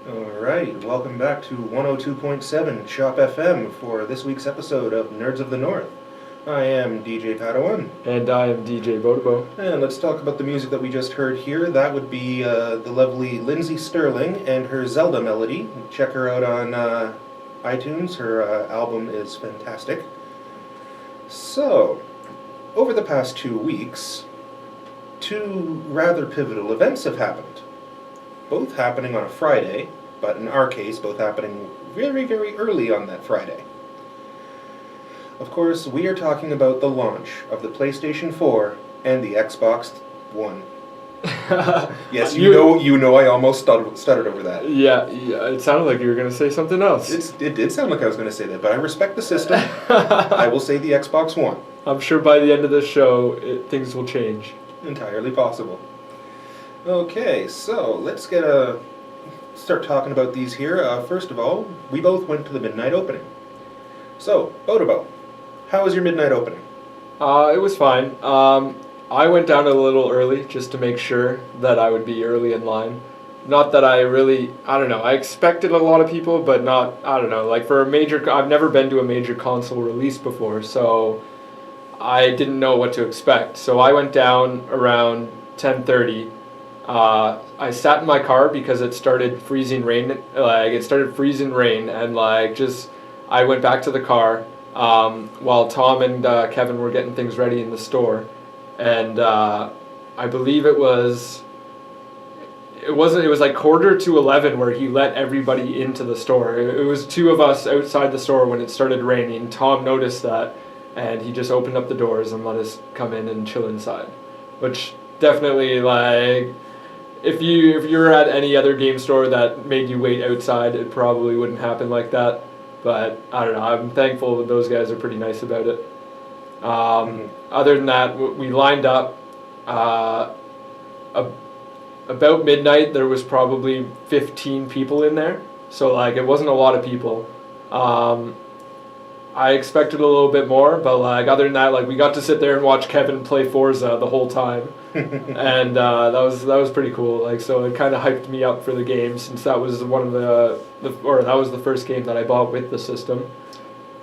Alright, welcome back to 102.7 Shop FM for this week's episode of Nerds of the North. I am DJ Padawan. And I am DJ Bodobo. And let's talk about the music that we just heard here. That would be the lovely Lindsay Sterling and her Zelda melody. Check her out on iTunes. Her album is fantastic. So, over the past 2 weeks, two rather pivotal events have happened. Both happening on a Friday, but in our case, both happening very, very early on that Friday. Of course, we are talking about the launch of the PlayStation 4 and the Xbox One. Yes, you know, I almost stuttered over that. Yeah, it sounded like you were going to say something else. It did sound like I was going to say that, but I respect the system. I will say the Xbox One. I'm sure by the end of the show, things will change. Entirely possible. Okay, so let's start talking about these here. First of all, we both went to the midnight opening. So, Bodobo, how was your midnight opening? It was fine. I went down a little early just to make sure that I would be early in line. Not that I expected a lot of people, but not, like for a major, I've never been to a major console release before, so I didn't know what to expect. So I went down around 10:30. I sat in my car because it started freezing rain, and I went back to the car while Tom and Kevin were getting things ready in the store, and I believe it was like 11:15 where he let everybody into the store. It was two of us outside the store when it started raining. Tom noticed that, and he just opened up the doors and let us come in and chill inside, which definitely, like, if you were at any other game store that made you wait outside, it probably wouldn't happen like that. But I don't know, I'm thankful that those guys are pretty nice about it. Other than that, we lined up. About midnight, there was probably 15 people in there. So, like, it wasn't a lot of people. I expected a little bit more, but, like, other than that, like, we got to sit there and watch Kevin play Forza the whole time. And that was pretty cool. Like, so it kind of hyped me up for the game, since that was that was the first game that I bought with the system.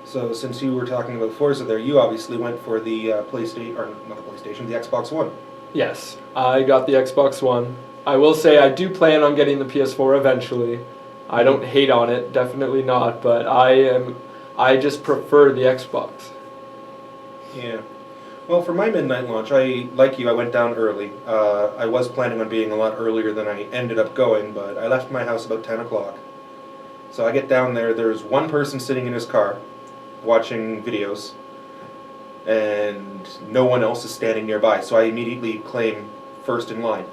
So since you were talking about Forza there, you obviously went for the the Xbox One. Yes, I got the Xbox One. I will say I do plan on getting the PS4 eventually. I don't hate on it, definitely not, but I just prefer the Xbox. Yeah. Well, for my midnight launch, I went down early. I was planning on being a lot earlier than I ended up going, but I left my house about 10 o'clock. So I get down there, there's one person sitting in his car watching videos, and no one else is standing nearby, so I immediately claim first in line.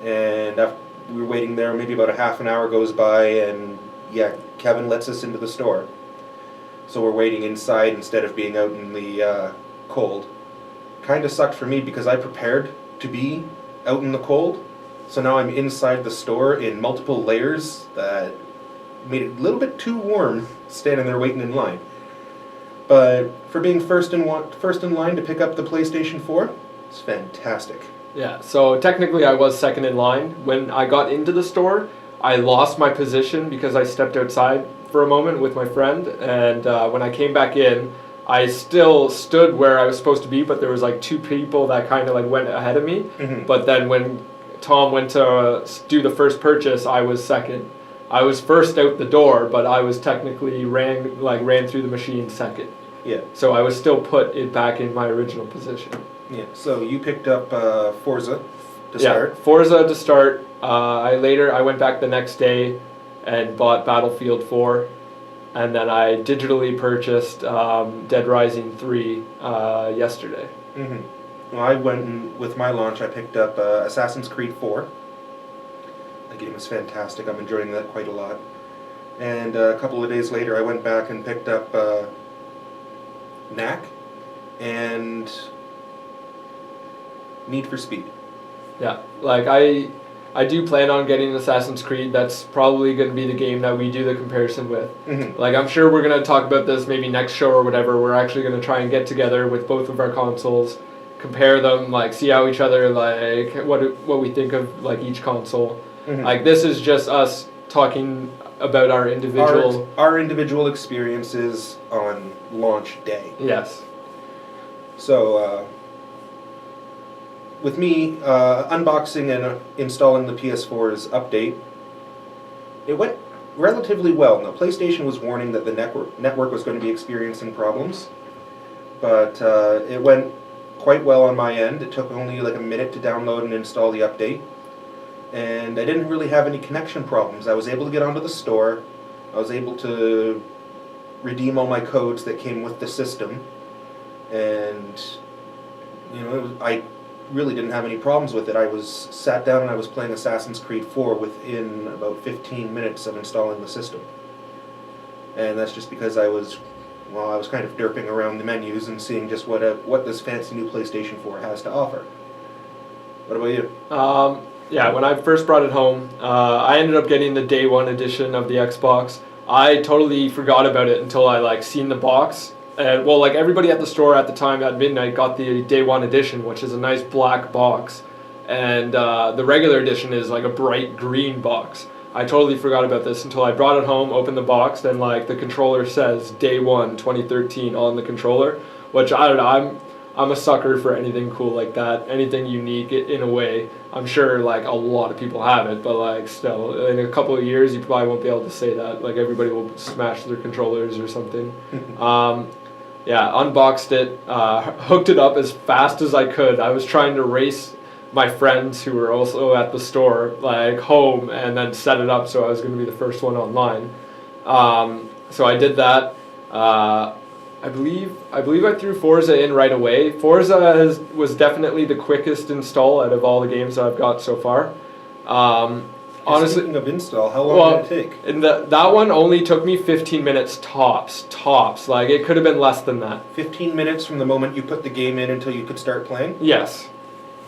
And after we were waiting there, maybe about a half an hour goes by, and yeah, Kevin lets us into the store. So we're waiting inside instead of being out in the cold. Kind of sucked for me because I prepared to be out in the cold, so now I'm inside the store in multiple layers that made it a little bit too warm standing there waiting in line. But for being first in line to pick up the PlayStation 4, it's fantastic. Yeah, so technically I was second in line. When I got into the store, I lost my position because I stepped outside for a moment with my friend, and when I came back in, I still stood where I was supposed to be, but there was like two people that kind of like went ahead of me. Mm-hmm. But then when Tom went to do the first purchase, I was second. I was first out the door, but I was technically ran through the machine second. Yeah. So I was still put it back in my original position. Yeah. So you picked up Forza to start. Yeah, Forza to start. I went back the next day and bought Battlefield 4. And then I digitally purchased Dead Rising 3 yesterday. Mm-hmm. Well, I went with my launch. I picked up Assassin's Creed 4. The game is fantastic. I'm enjoying that quite a lot. And a couple of days later, I went back and picked up Knack and Need for Speed. Yeah, like I do plan on getting Assassin's Creed. That's probably going to be the game that we do the comparison with. Mm-hmm. Like, I'm sure we're going to talk about this maybe next show or whatever. We're actually going to try and get together with both of our consoles, compare them, like, see how each other, like, what we think of, like, each console. Mm-hmm. Like, this is just us talking about our individual. Our individual experiences on launch day. Yes. So, with me unboxing and installing the PS4's update, it went relatively well. Now, PlayStation was warning that the network was going to be experiencing problems, but it went quite well on my end. It took only like a minute to download and install the update, and I didn't really have any connection problems. I was able to get onto the store. I was able to redeem all my codes that came with the system, and I really didn't have any problems with it. I was sat down and I was playing Assassin's Creed 4 within about 15 minutes of installing the system. And that's just because I was kind of derping around the menus and seeing just what this fancy new PlayStation 4 has to offer. What about you? Yeah, when I first brought it home, I ended up getting the day one edition of the Xbox. I totally forgot about it until I seen the box. And everybody at the store at the time at midnight got the day one edition, which is a nice black box, and the regular edition is like a bright green box. I totally forgot about this until I brought it home, opened the box, then the controller says day one 2013 on the controller, which I don't know. I'm a sucker for anything cool like that, anything unique in a way. I'm sure a lot of people have it, but still, in a couple of years you probably won't be able to say that. Everybody will smash their controllers or something. Yeah, unboxed it, hooked it up as fast as I could. I was trying to race my friends who were also at the store home and then set it up so I was going to be the first one online. So I did that. I believe I threw Forza in right away. Forza was definitely the quickest install out of all the games that I've got so far. Honestly, speaking of install, how long did it take? And that one only took me 15 minutes tops. It could have been less than that. 15 minutes from the moment you put the game in until you could start playing? Yes.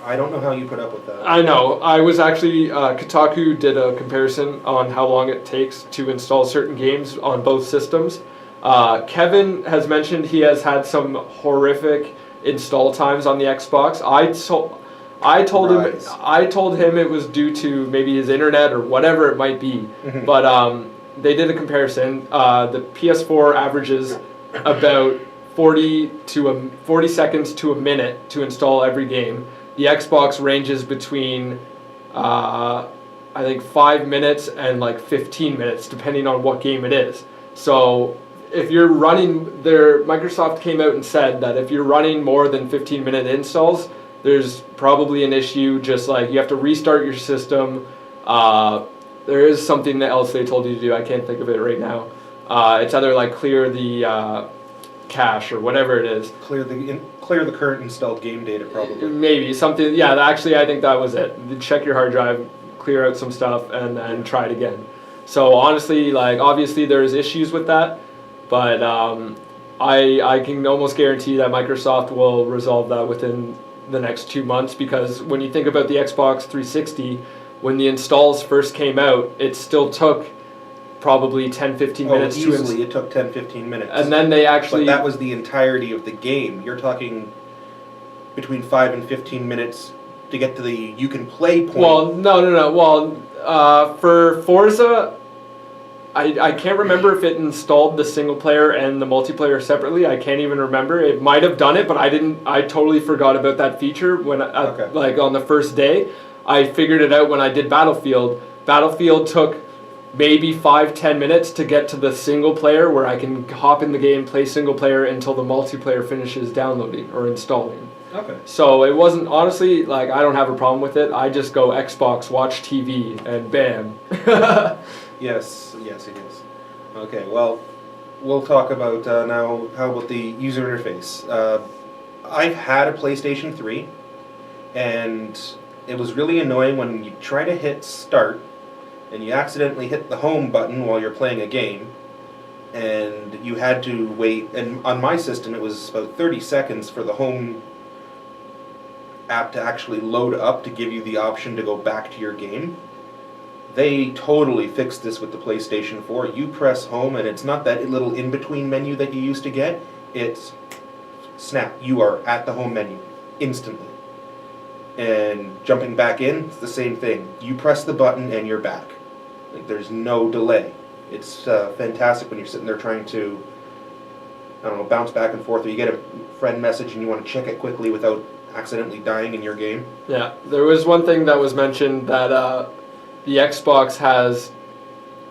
I don't know how you put up with that. I know. I was actually, Kotaku did a comparison on how long it takes to install certain games on both systems. Kevin has mentioned he has had some horrific install times on the Xbox. I told him it was due to maybe his internet or whatever it might be. Mm-hmm. But they did a comparison. The PS4 averages about 40 seconds to a minute to install every game. The Xbox ranges between I think 5 minutes and 15 minutes depending on what game it is. So if you're running, Microsoft came out and said that if you're running more than 15-minute installs, there's probably an issue, just you have to restart your system. There is something else they told you to do, I can't think of it right now. It's either clear the cache or whatever it is. Clear the current installed game data, probably. Maybe, something, yeah, actually I think that was it. Check your hard drive, clear out some stuff, and then try it again. So honestly, obviously there's issues with that, but I can almost guarantee that Microsoft will resolve that within the next 2 months, because when you think about the Xbox 360, when the installs first came out, it still took probably 10-15 minutes easily it took 10-15 minutes. And then they actually... But that was the entirety of the game. You're talking between 5 and 15 minutes to get to the you can play point. Well, no. Well, for Forza, I can't remember if it installed the single player and the multiplayer separately. I can't even remember. It might have done it, but I totally forgot about that feature when on the first day. I figured it out when I did Battlefield. Battlefield took maybe 5-10 minutes to get to the single player where I can hop in the game, play single player until the multiplayer finishes downloading or installing. Okay. So it wasn't, honestly, I don't have a problem with it. I just go Xbox, watch TV, and bam. Yes, it is. Okay, well, we'll talk about now, how about the user interface? I've had a PlayStation 3, and it was really annoying when you try to hit start, and you accidentally hit the home button while you're playing a game, and you had to wait, and on my system it was about 30 seconds for the home app to actually load up to give you the option to go back to your game. They totally fixed this with the PlayStation 4. You press home and it's not that little in-between menu that you used to get. It's snap, you are at the home menu instantly. And jumping back in, it's the same thing. You press the button and you're back. Like, there's no delay. It's fantastic when you're sitting there trying to, I don't know, bounce back and forth, or you get a friend message and you want to check it quickly without accidentally dying in your game. Yeah, there was one thing that was mentioned that the Xbox has,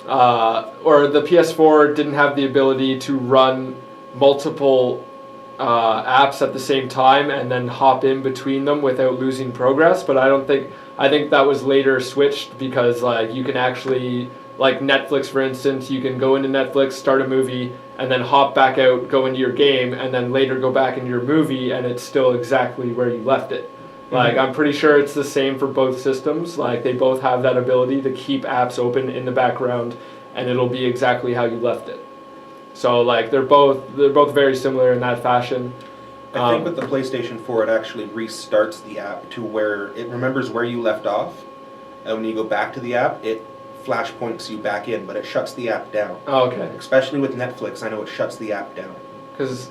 or the PS4 didn't have the ability to run multiple apps at the same time and then hop in between them without losing progress. But I think that was later switched because like you can actually, like Netflix for instance, you can go into Netflix, start a movie, and then hop back out, go into your game, and then later go back into your movie, and it's still exactly where you left it. Like, I'm pretty sure it's the same for both systems. Like, they both have that ability to keep apps open in the background, and it'll be exactly how you left it. So, like, they're both very similar in that fashion. I think with the PlayStation 4, it actually restarts the app to where it remembers where you left off, and when you go back to the app, it flashpoints you back in, but it shuts the app down. Oh, okay. Especially with Netflix, I know it shuts the app down. Because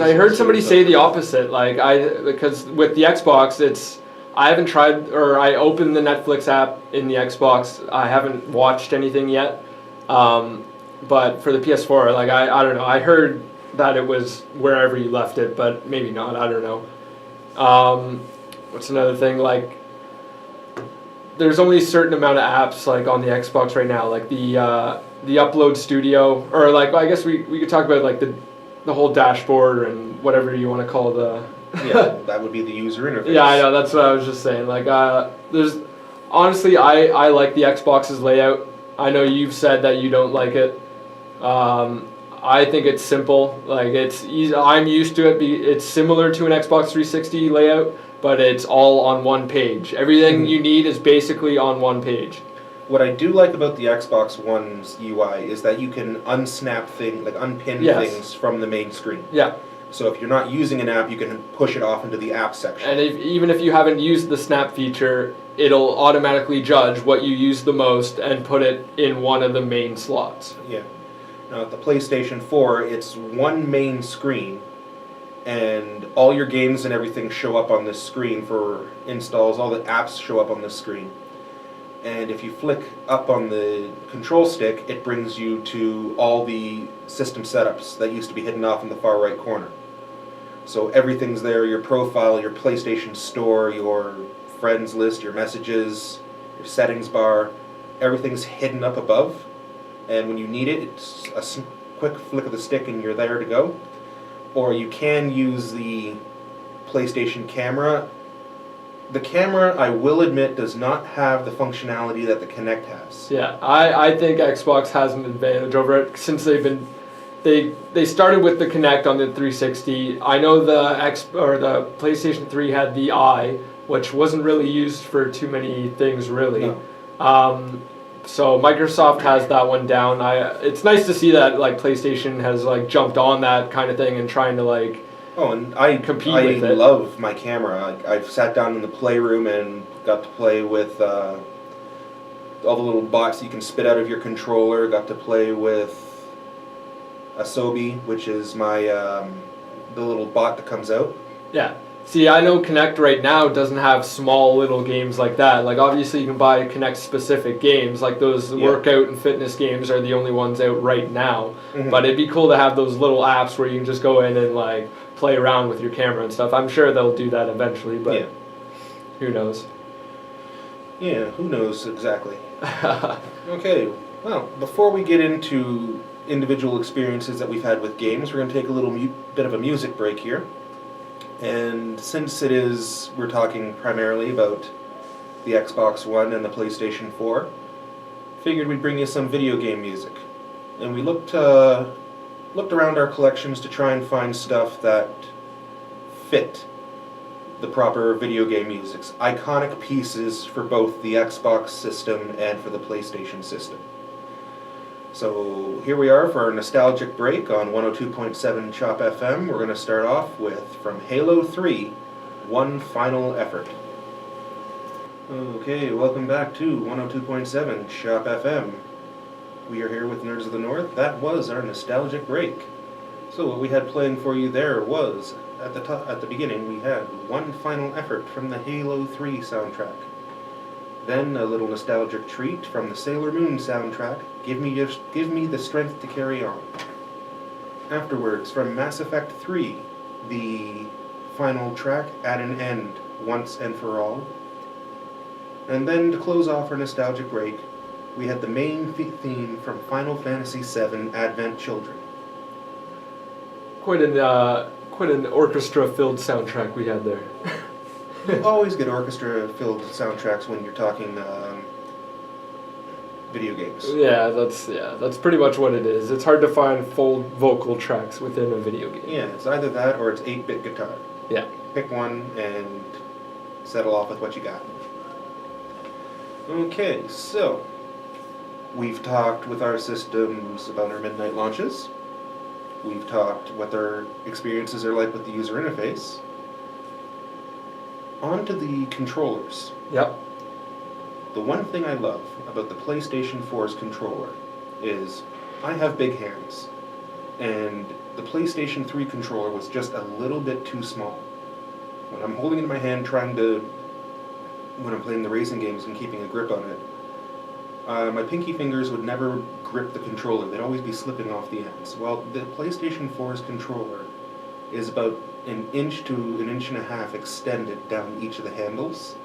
I heard somebody say the opposite. Like because with the Xbox, I haven't tried, or I opened the Netflix app in the Xbox. I haven't watched anything yet. But for the PS4, like I don't know. I heard that it was wherever you left it, but maybe not. I don't know. What's another thing? Like, there's only a certain amount of apps like on the Xbox right now. Like the Upload Studio, or like I guess we could talk about like the whole dashboard and whatever you want to call the. Yeah, that would be the user interface. Yeah, I know. That's what I was just saying. Like, there's honestly, I like the Xbox's layout. I know you've said that you don't like it. I think it's simple. Like, it's easy. I'm used to it. It's similar to an Xbox 360 layout, but it's all on one page. Everything you need is basically on one page. What I do like about the Xbox One's UI is that you can unpin things from the main screen. Yeah. So if you're not using an app, you can push it off into the app section. And even if you haven't used the snap feature, it'll automatically judge what you use the most and put it in one of the main slots. Yeah. Now at the PlayStation 4, it's one main screen, and all your games and everything show up on this screen for installs. All the apps show up on this screen. And if you flick up on the control stick, it brings you to all the system setups that used to be hidden off in the far right corner. So everything's there: your profile, your PlayStation Store, your friends list, your messages, your settings bar. Everything's hidden up above. And when you need it, it's a quick flick of the stick and you're there to go. Or you can use the PlayStation camera. The camera, I will admit, does not have the functionality that the Kinect has. Yeah, I think Xbox has an advantage over it since they started with the Kinect on the 360. I know the PlayStation 3 had the Eye, which wasn't really used for too many things really. No. So Microsoft has that one down. It's nice to see that like PlayStation has like jumped on that kind of thing and trying to like. Oh, and I love my camera. I've sat down in the playroom and got to play with all the little bots you can spit out of your controller. Got to play with Asobi, which is my the little bot that comes out. Yeah. See, I know Kinect right now doesn't have small little games like that. Like, obviously you can buy Kinect specific games, like those workout and fitness games are the only ones out right now. Mm-hmm. But it'd be cool to have those little apps where you can just go in and like play around with your camera and stuff. I'm sure they'll do that eventually, but who knows? Yeah, who knows exactly. Okay, well, before we get into individual experiences that we've had with games, we're going to take a little bit of a music break here. And since we're talking primarily about the Xbox One and the PlayStation 4, figured we'd bring you some video game music. And we looked around our collections to try and find stuff that fit the proper video game musics. Iconic pieces for both the Xbox system and for the PlayStation system. So here we are for our nostalgic break on 102.7 Chop FM. We're going to start off with, from Halo 3, One Final Effort. Okay, welcome back to 102.7 Chop FM. We are here with Nerds of the North. That was our nostalgic break. So what we had playing for you there was, at the beginning, we had One Final Effort from the Halo 3 soundtrack. Then a little nostalgic treat from the Sailor Moon soundtrack, Give Me the Strength to Carry On. Afterwards, from Mass Effect 3, the final track, At an End, Once and For All. And then to close off our nostalgic break, we had the main theme from Final Fantasy VII, Advent Children. Quite an orchestra-filled soundtrack we had there. You always get orchestra-filled soundtracks when you're talking video games. Yeah, that's pretty much what it is. It's hard to find full vocal tracks within a video game. Yeah, it's either that or it's 8-bit guitar. Yeah. Pick one and settle off with what you got. Okay, so we've talked with our systems about our midnight launches. We've talked what their experiences are like with the user interface. On to the controllers. Yep. The one thing I love about the PlayStation 4's controller is I have big hands, and the PlayStation 3 controller was just a little bit too small. When I'm holding it in my hand when I'm playing the racing games and keeping a grip on it, my pinky fingers would never grip the controller. They'd always be slipping off the ends. Well, the PlayStation 4's controller is about an inch to an inch and a half extended down each of the handles.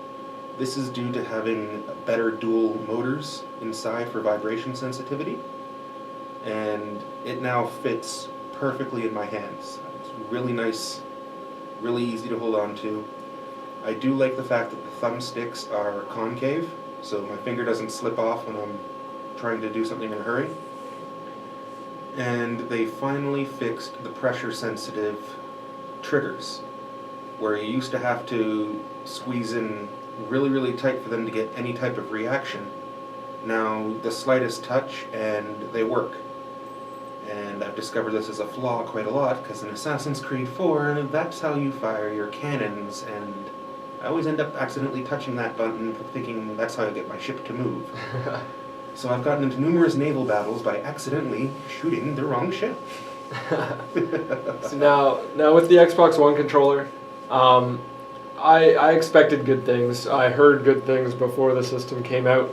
This is due to having better dual motors inside for vibration sensitivity, and it now fits perfectly in my hands. It's really nice, really easy to hold on to. I do like the fact that the thumbsticks are concave, so my finger doesn't slip off when I'm trying to do something in a hurry. And they finally fixed the pressure-sensitive triggers, where you used to have to squeeze in really, really tight for them to get any type of reaction. Now, the slightest touch and they work. And I've discovered this as a flaw quite a lot, because in Assassin's Creed 4, that's how you fire your cannons, and I always end up accidentally touching that button, thinking that's how I get my ship to move. So I've gotten into numerous naval battles by accidentally shooting the wrong ship. So now with the Xbox One controller, I expected good things. I heard good things before the system came out.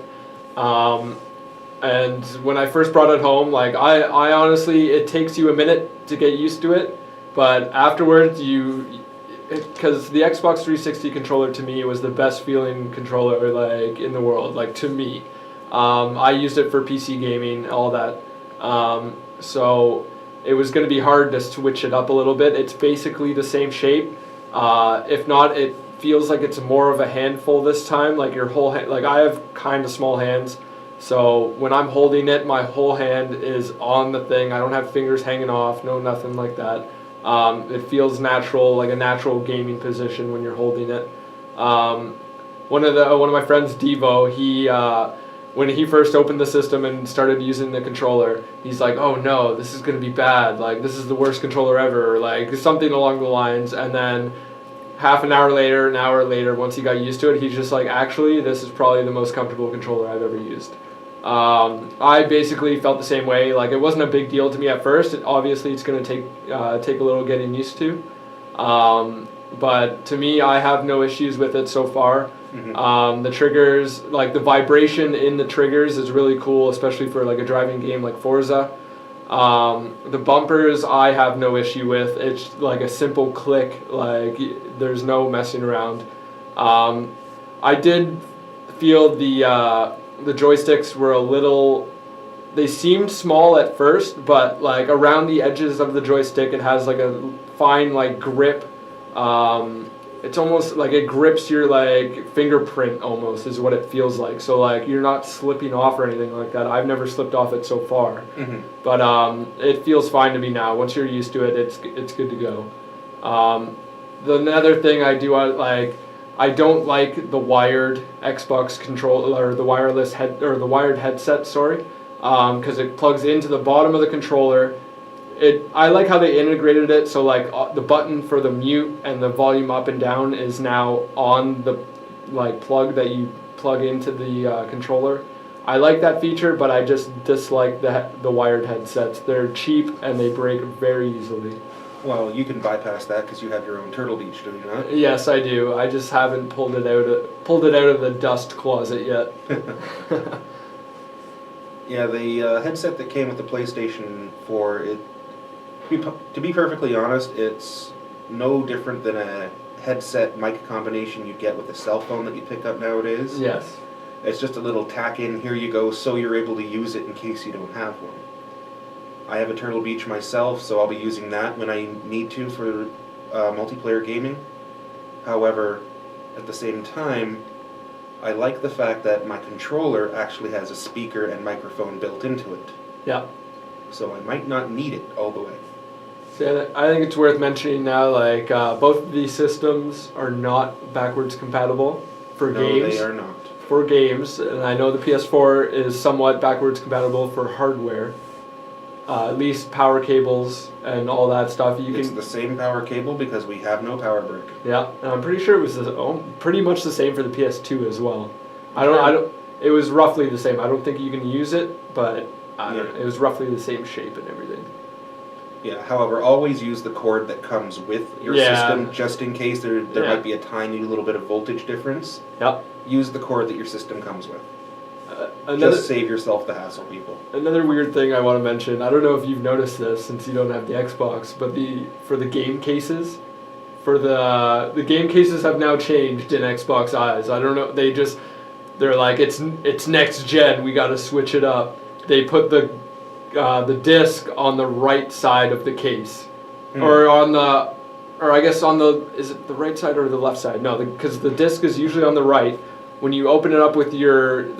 And when I first brought it home, like I honestly, it takes you a minute to get used to it, but afterwards because the Xbox 360 controller to me was the best feeling controller like in the world, like to me. I used it for PC gaming, all that. So it was going to be hard to switch it up a little bit. It's basically the same shape. If not, it feels like it's more of a handful this time. Like your whole hand, like I have kind of small hands. So when I'm holding it, my whole hand is on the thing. I don't have fingers hanging off, no nothing like that. It feels natural, like a natural gaming position when you're holding it. One of my friends, Devo, when he first opened the system and started using the controller, he's like, "Oh no, this is gonna be bad. Like this is the worst controller ever," or like something along the lines. And then an hour later, once he got used to it, he's just like, "Actually, this is probably the most comfortable controller I've ever used." I basically felt the same way. Like it wasn't a big deal to me at first. Obviously, it's going to take a little getting used to. But to me, I have no issues with it so far. Mm-hmm. The triggers, like the vibration in the triggers, is really cool, especially for like a driving game like Forza. The bumpers, I have no issue with. It's like a simple click. Like there's no messing around. I did feel the joysticks were a little, they seemed small at first, but like around the edges of the joystick it has like a fine like grip. It's almost like it grips your like fingerprint almost is what it feels like. So like you're not slipping off or anything like that. I've never slipped off it so far. Mm-hmm. But it feels fine to me now. Once you're used to it, it's good to go. Another thing I don't like the wired Xbox controller, or the wireless the wired headset, sorry, because it plugs into the bottom of the controller. I like how they integrated it, so like the button for the mute and the volume up and down is now on the like plug that you plug into the controller. I like that feature, but I just dislike the wired headsets. They're cheap and they break very easily. Well, you can bypass that because you have your own Turtle Beach, do you not? Yes, I do. I just haven't pulled it out of the dust closet yet. Yeah, the headset that came with the PlayStation 4, to be perfectly honest, it's no different than a headset mic combination you get with a cell phone that you pick up nowadays. Yes. It's just a little tack in, here you go, so you're able to use it in case you don't have one. I have a Turtle Beach myself, so I'll be using that when I need to for multiplayer gaming. However, at the same time, I like the fact that my controller actually has a speaker and microphone built into it. Yeah. So I might not need it all the way. So I think it's worth mentioning now, like, both of these systems are not backwards compatible for games. No, they are not. For games, and I know the PS4 is somewhat backwards compatible for hardware. At least power cables and all that stuff. It's the same power cable because we have no power brick. Yeah, and I'm pretty sure it was pretty much the same for the PS2 as well. I don't. It was roughly the same. I don't think you can use it, but it was roughly the same shape and everything. Yeah. However, always use the cord that comes with your system, just in case there might be a tiny little bit of voltage difference. Yep. Use the cord that your system comes with. Just save yourself the hassle, people. Another weird thing I want to mention, I don't know if you've noticed this since you don't have the Xbox, but for the game cases, the game cases have now changed in Xbox eyes. I don't know, they're like, it's next gen, we got to switch it up. They put the disc on the right side of the case, or I guess is it the right side or the left side? No, because the disc is usually on the right. When you open it up with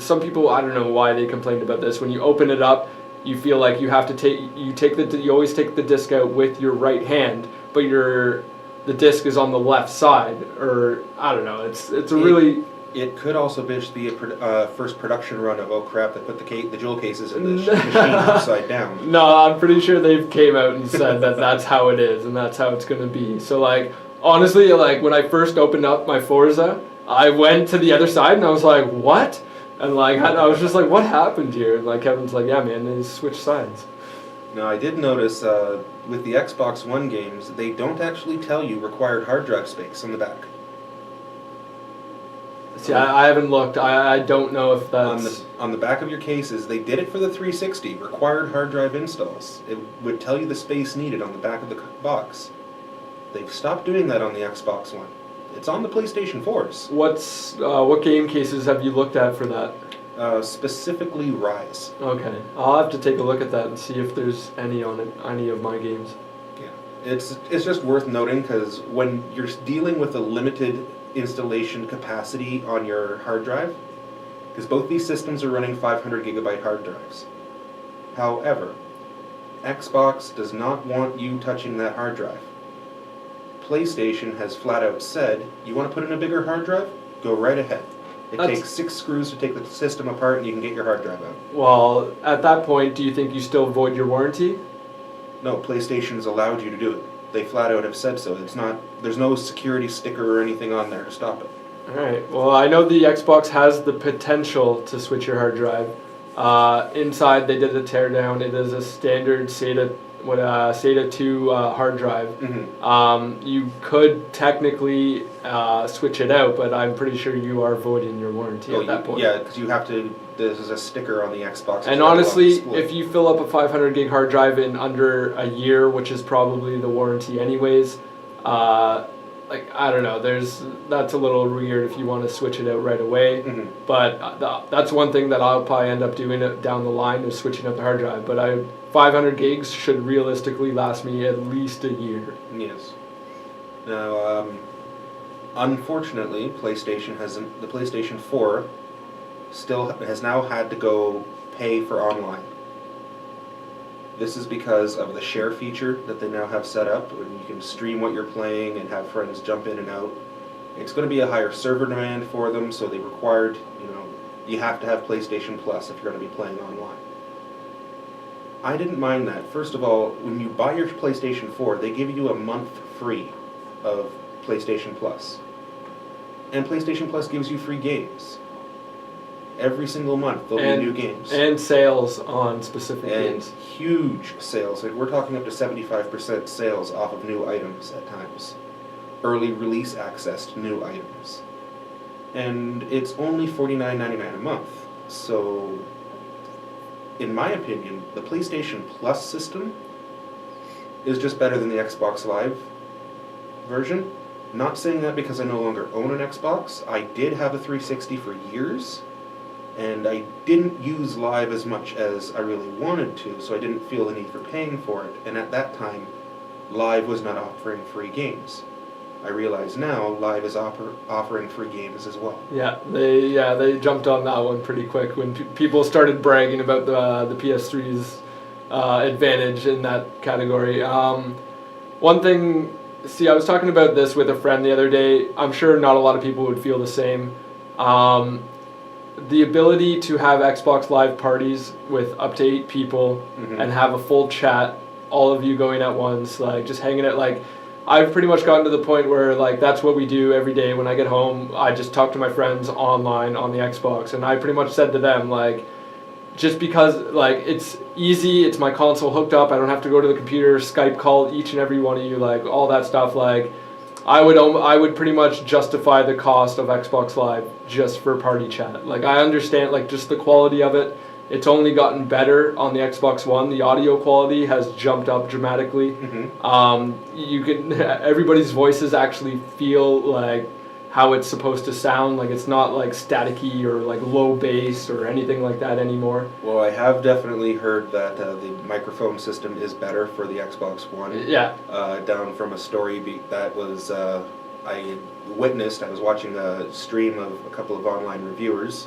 some people, I don't know why they complained about this. When you open it up, you feel like you have to you always take the disc out with your right hand, but the disc is on the left side, or I don't know. It could also be a first production run of, oh crap, they put the jewel cases in the machine upside down. No, I'm pretty sure they've came out and said that that's how it is and that's how it's going to be. So like, honestly, like when I first opened up my Forza, I went to the other side and I was like, what? And like, I was just like, what happened here? And like, Kevin's like, yeah, man, they switched sides. Now, I did notice with the Xbox One games, they don't actually tell you required hard drive space on the back. See, I haven't looked. I don't know if that's... On the back of your cases, they did it for the 360, required hard drive installs. It would tell you the space needed on the back of the box. They've stopped doing that on the Xbox One. It's on the PlayStation 4s. What game cases have you looked at for that? Specifically Rise. Okay, I'll have to take a look at that and see if there's any on any of my games. Yeah, it's just worth noting because when you're dealing with a limited installation capacity on your hard drive, because both these systems are running 500 gigabyte hard drives. However, Xbox does not want you touching that hard drive. PlayStation has flat out said, you want to put in a bigger hard drive? Go right ahead. It takes 6 screws to take the system apart and you can get your hard drive out. Well, at that point, do you think you still void your warranty? No, PlayStation has allowed you to do it. They flat out have said so. There's no security sticker or anything on there to stop it. Alright, well I know the Xbox has the potential to switch your hard drive. Inside they did a teardown. It is a standard SATA 2 hard drive. Mm-hmm. You could technically switch it out, but I'm pretty sure you are voiding your warranty at that point. Yeah, because you have to. There's a sticker on the Xbox. And honestly, if you fill up a 500 gig hard drive in under a year, which is probably the warranty anyways, like I don't know, that's a little weird if you want to switch it out right away. Mm-hmm. But that's one thing that I'll probably end up doing down the line is switching out the hard drive. But 500 gigs should realistically last me at least a year. Yes. Now, unfortunately, the PlayStation 4 still has now had to go pay for online. This is because of the share feature that they now have set up, where you can stream what you're playing and have friends jump in and out. It's going to be a higher server demand for them, so they required, you have to have PlayStation Plus if you're going to be playing online. I didn't mind that. First of all, when you buy your PlayStation 4, they give you a month free of PlayStation Plus. And PlayStation Plus gives you free games. Every single month there'll be new games. And sales on specific games. And huge sales. Like we're talking up to 75% sales off of new items at times. Early release access to new items. And it's only $49.99 a month. So, in my opinion, the PlayStation Plus system is just better than the Xbox Live version. Not saying that because I no longer own an Xbox. I did have a 360 for years, and I didn't use Live as much as I really wanted to, so I didn't feel the need for paying for it. And at that time, Live was not offering free games. I realize now Live is offering free games as well. Yeah, they jumped on that one pretty quick when people started bragging about the PS3's advantage in that category. One thing, I was talking about this with a friend the other day. I'm sure not a lot of people would feel the same. The ability to have Xbox Live parties with up to 8 people and have a full chat, all of you going at once, like just hanging out, like I've pretty much gotten to the point where like that's what we do every day when I get home. I just talk to my friends online on the Xbox, and I pretty much said to them like, just because like it's easy, it's my console hooked up, I don't have to go to the computer, Skype call each and every one of you, like all that stuff, like I would pretty much justify the cost of Xbox Live just for party chat. Like I understand like just the quality of it. It's only gotten better on the Xbox One. The audio quality has jumped up dramatically. You can everybody's voices actually feel like how it's supposed to sound. Like it's not like staticky or like low bass or anything like that anymore. Well, I have definitely heard that the microphone system is better for the Xbox One. Yeah. Down from a story beat that was I witnessed. I was watching a stream of a couple of online reviewers.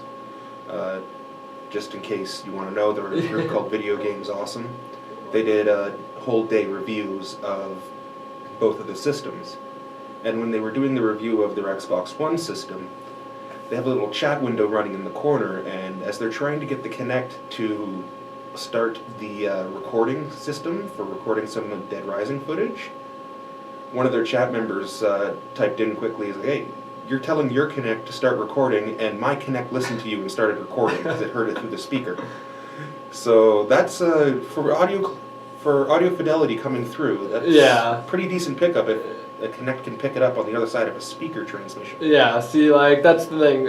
Just in case you want to know, there was a group called Video Games Awesome. They did whole day reviews of both of the systems. And when they were doing the review of their Xbox One system, they have a little chat window running in the corner, and as they're trying to get the Kinect to start the recording system for recording some of Dead Rising footage, one of their chat members typed in quickly, like, "Hey, you're telling your Kinect to start recording, and my Kinect listened to you and started recording because it heard it through the speaker." So that's for audio fidelity coming through. That's pretty decent pickup if a Kinect can pick it up on the other side of a speaker transmission. Yeah, see, like that's the thing.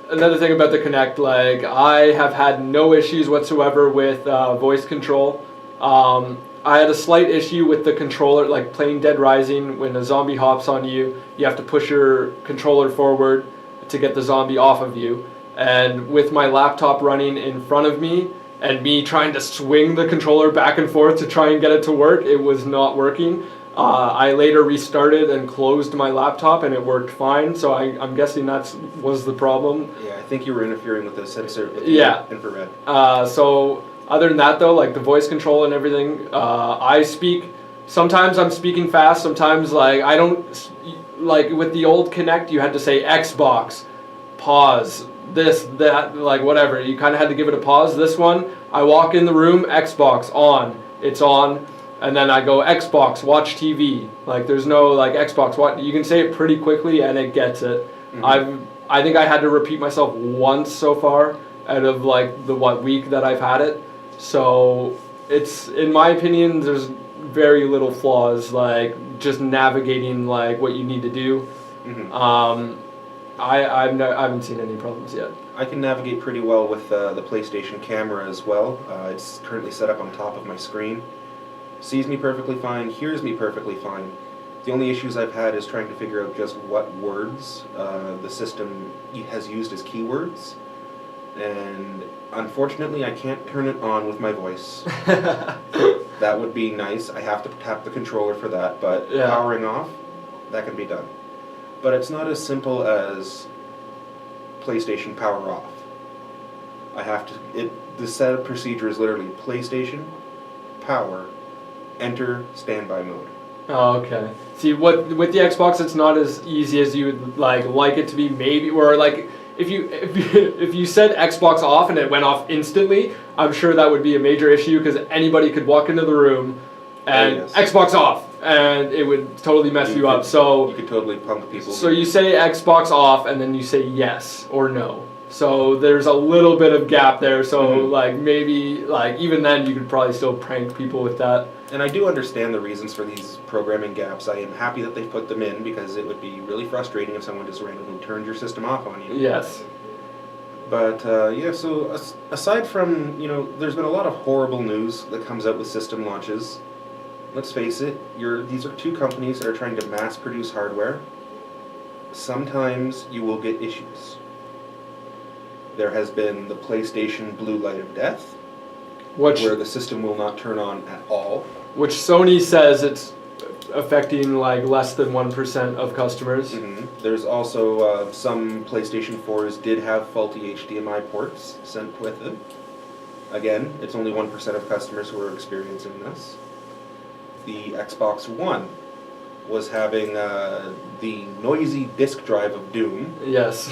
Another thing about the Kinect, like I have had no issues whatsoever with voice control. I had a slight issue with the controller, like playing Dead Rising. When a zombie hops on you, you have to push your controller forward to get the zombie off of you. And with my laptop running in front of me and me trying to swing the controller back and forth to try and get it to work, it was not working. I later restarted and closed my laptop and it worked fine, so I'm guessing that was the problem. Yeah, I think you were interfering with the sensor, with the infrared. So other than that though, like the voice control and everything, sometimes I'm speaking fast, sometimes like I don't, like with the old Kinect you had to say Xbox, pause, this, that, like whatever, you kind of had to give it a pause. This one, I walk in the room, Xbox on, it's on, and then I go Xbox, watch TV, like there's no like Xbox, what, you can say it pretty quickly and it gets it. I think I had to repeat myself once so far out of like the week that I've had it. So it's, in my opinion, there's very little flaws, like just navigating like what you need to do. I haven't seen any problems yet. I can navigate pretty well with the PlayStation camera as well. It's currently set up on top of my screen. Sees me perfectly fine, hears me perfectly fine. The only issues I've had is trying to figure out just what words the system has used as keywords. And unfortunately, I can't turn it on with my voice. That would be nice. I have to tap the controller for that, but powering off, that can be done. But it's not as simple as PlayStation power off. I have to, the setup procedure is literally PlayStation, power, enter standby mode. Oh, okay. See, with the Xbox, it's not as easy as you would like it to be. Maybe, or like if you said Xbox off and it went off instantly, I'm sure that would be a major issue because anybody could walk into the room and Xbox off, and it would totally mess you up. So you could totally punk people. So you say Xbox off, and then you say yes or no. So there's a little bit of gap there. So Mhm. like maybe like even then you could probably still prank people with that. And I do understand the reasons for these programming gaps. I am happy that they've put them in because it would be really frustrating if someone just randomly turned your system off on you. Yes. But yeah, so aside from, there's been a lot of horrible news that comes out with system launches. Let's face it, these are two companies that are trying to mass produce hardware. Sometimes you will get issues. There has been the PlayStation Blue Light of Death, where the system will not turn on at all. Which Sony says it's affecting like less than 1% of customers. Mm-hmm. There's also some PlayStation 4s did have faulty HDMI ports sent with it. Again, it's only 1% of customers who are experiencing this. The Xbox One was having the noisy disk drive of Doom. Yes.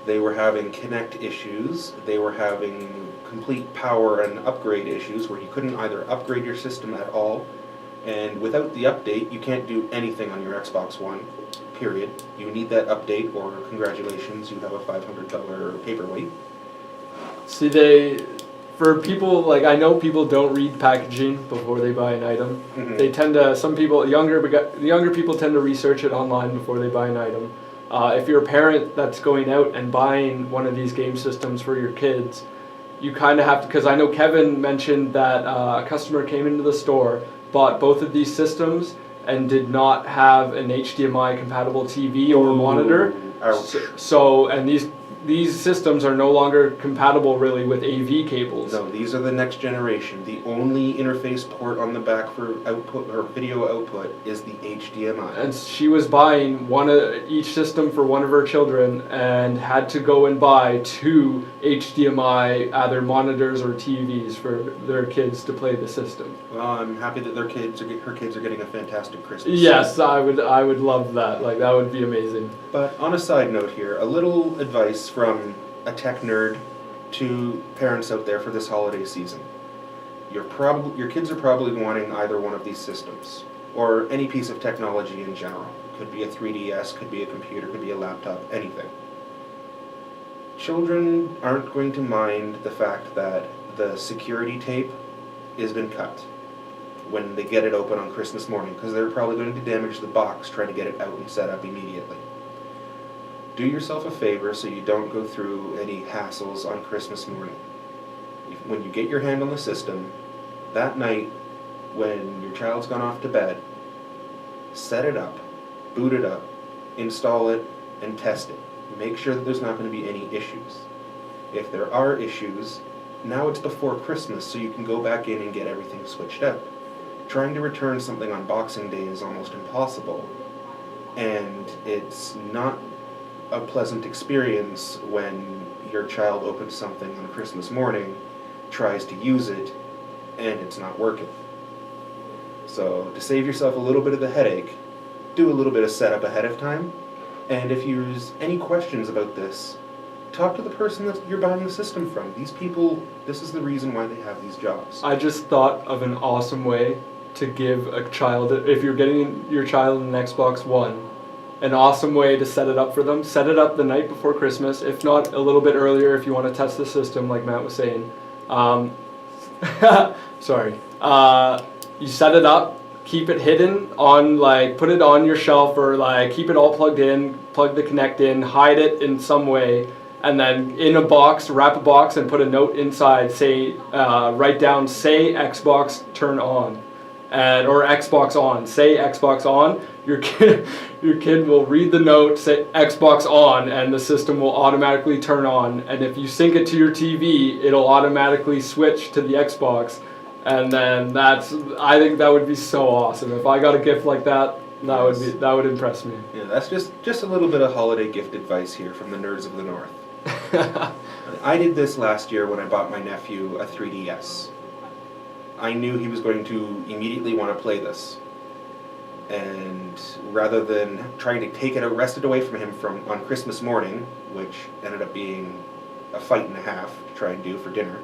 They were having Kinect issues. They were having complete power and upgrade issues where you couldn't either upgrade your system at all, and without the update, you can't do anything on your Xbox One, period. You need that update or congratulations, you have a $500 paperweight. See, for people, like I know people don't read packaging before they buy an item. Mm-hmm. They tend to, some people, younger people tend to research it online before they buy an item. If you're a parent that's going out and buying one of these game systems for your kids, you kind of have to, because I know Kevin mentioned that a customer came into the store, bought both of these systems, and did not have an HDMI compatible TV or monitor. Ouch. So these systems are no longer compatible really with AV cables. No, these are the next generation. The only interface port on the back for output or video output is the HDMI. And she was buying each system for one of her children and had to go and buy 2 HDMI either monitors or TVs for their kids to play the system. Well, I'm happy that her kids are getting a fantastic Christmas. Yes, I would love that. Like that would be amazing. But on a side note here, a little advice from a tech nerd to parents out there for this holiday season. Your kids are probably wanting either one of these systems, or any piece of technology in general. Could be a 3DS, could be a computer, could be a laptop, anything. Children aren't going to mind the fact that the security tape has been cut when they get it open on Christmas morning, because they're probably going to damage the box trying to get it out and set up immediately. Do yourself a favor so you don't go through any hassles on Christmas morning. When you get your hand on the system, that night when your child's gone off to bed, set it up, boot it up, install it, and test it. Make sure that there's not going to be any issues. If there are issues, now it's before Christmas, so you can go back in and get everything switched out. Trying to return something on Boxing Day is almost impossible, and it's not a pleasant experience when your child opens something on Christmas morning, tries to use it, and it's not working. So to save yourself a little bit of the headache, do a little bit of setup ahead of time, and if there's any questions about this, talk to the person that you're buying the system from. These people, this is the reason why they have these jobs. I just thought of an awesome way to give a child, if you're getting your child an Xbox One, an awesome way to set it up for them. Set it up the night before Christmas, if not a little bit earlier if you want to test the system like Matt was saying. Sorry. You set it up, keep it hidden on, like, put it on your shelf or like keep it all plugged in, plug the Kinect in, hide it in some way, and then in a box, wrap a box and put a note inside, say, write down, say Xbox turn on. Or Xbox on. Say Xbox on. Your kid will read the note, say Xbox on, and the system will automatically turn on. And if you sync it to your TV, it'll automatically switch to the Xbox. And then I think that would be so awesome. If I got a gift like that, that would impress me. Yeah, that's just a little bit of holiday gift advice here from the nerds of the north. I did this last year when I bought my nephew a 3DS. I knew he was going to immediately want to play this. And rather than trying to take it wrest it away from him on Christmas morning, which ended up being a fight and a half to try and do for dinner,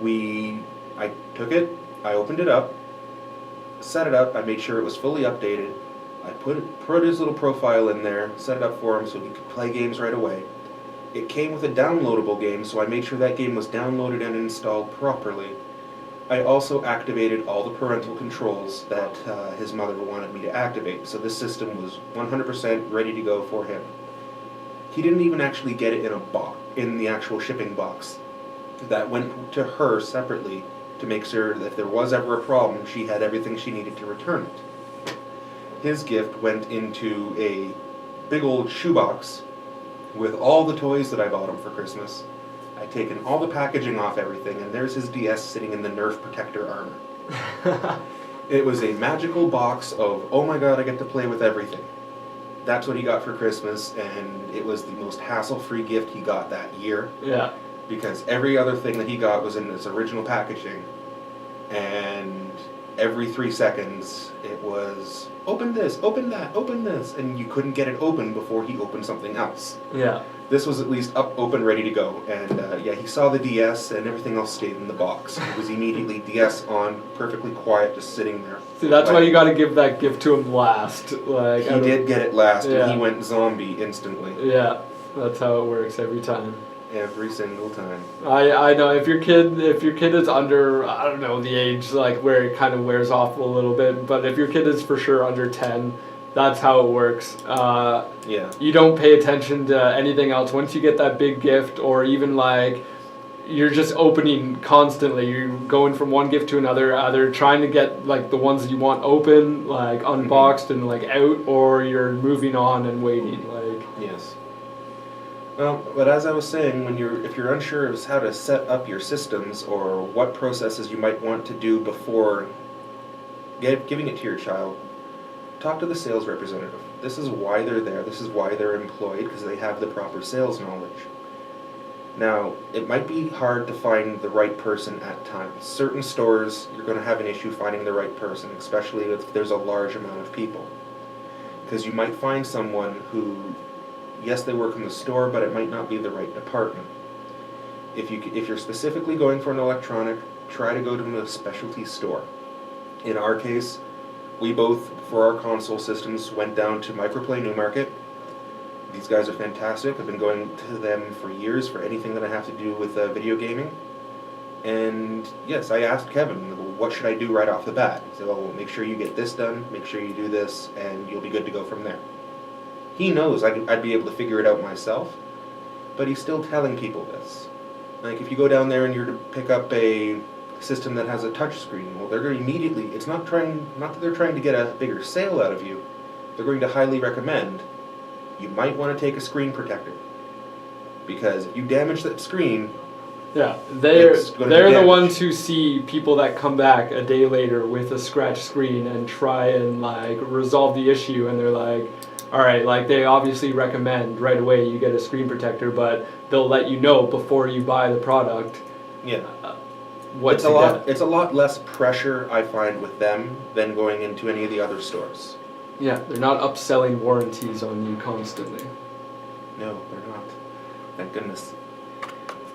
I took it, I opened it up, set it up, I made sure it was fully updated, I put his little profile in there, set it up for him so he could play games right away, It came with a downloadable game, so I made sure that game was downloaded and installed properly. I also activated all the parental controls that his mother wanted me to activate, so this system was 100% ready to go for him. He didn't even actually get it in a box, in the actual shipping box. That went to her separately to make sure that if there was ever a problem, she had everything she needed to return it. His gift went into a big old shoebox with all the toys that I bought him for Christmas. I'd taken all the packaging off everything, and there's his DS sitting in the Nerf protector armor. It was a magical box of, oh my god, I get to play with everything. That's what he got for Christmas, and it was the most hassle-free gift he got that year. Yeah. Because every other thing that he got was in its original packaging, and every 3 seconds it was, open this, open that, open this, and you couldn't get it open before he opened something else. Yeah. This was at least up, open, ready to go, and yeah, he saw the DS and everything else stayed in the box. It was immediately DS on, perfectly quiet, just sitting there. See, that's why you got to give that gift to him last. Like he did get it last, yeah. and he went zombie instantly. Yeah, that's how it works every time. Every single time. I know if your kid is under, I don't know, the age like where it kind of wears off a little bit, but if your kid is for sure under 10, that's how it works. Yeah. You don't pay attention to anything else. Once you get that big gift, or even like you're just opening constantly, you're going from one gift to another, either trying to get like the ones that you want open, like unboxed and like out, or you're moving on and waiting. Like yes. Well, but as I was saying, if you're unsure as how to set up your systems or what processes you might want to do before giving it to your child, talk to the sales representative. This is why they're there. This is why they're employed, because they have the proper sales knowledge. Now, it might be hard to find the right person at times. Certain stores, you're going to have an issue finding the right person, especially if there's a large amount of people. Because you might find someone who, yes, they work in the store, but it might not be the right department. If you're specifically going for an electronic, try to go to a specialty store. In our case, we both, for our console systems, went down to Microplay Newmarket. These guys are fantastic. I've been going to them for years for anything that I have to do with video gaming. And yes, I asked Kevin, what should I do right off the bat? He said, well, make sure you get this done, make sure you do this, and you'll be good to go from there. He knows I'd be able to figure it out myself, but he's still telling people this. Like, if you go down there and you're to pick up a system that has a touch screen, well, they're going to immediately, it's not that they're trying to get a bigger sale out of you, they're going to highly recommend you might want to take a screen protector. Because if you damage that screen, yeah, they're the damaged. ones who see people that come back a day later with a scratched screen and try and like resolve the issue, and they're like, all right, like they obviously recommend right away you get a screen protector, but they'll let you know before you buy the product. Yeah. It's a lot less pressure, I find, with them than going into any of the other stores. Yeah, they're not upselling warranties on you constantly. No, they're not. Thank goodness.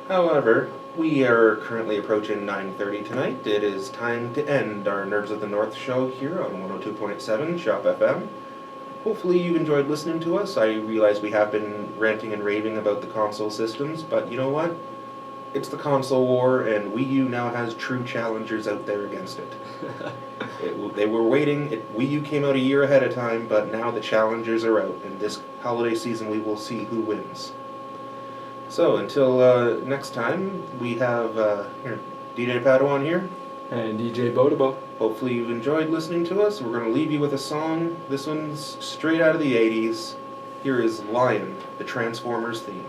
However, we are currently approaching 9:30 tonight. It is time to end our Nerds of the North show here on 102.7 Shop FM. Hopefully you've enjoyed listening to us. I realize we have been ranting and raving about the console systems, but you know what? It's the console war, and Wii U now has true challengers out there against it. They were waiting. Wii U came out a year ahead of time, but now the challengers are out, and this holiday season we will see who wins. So until next time, we have DJ Padawan here. And DJ Bodobo. Hopefully you've enjoyed listening to us. We're going to leave you with a song. This one's straight out of the 80s. Here is Lion, the Transformers theme.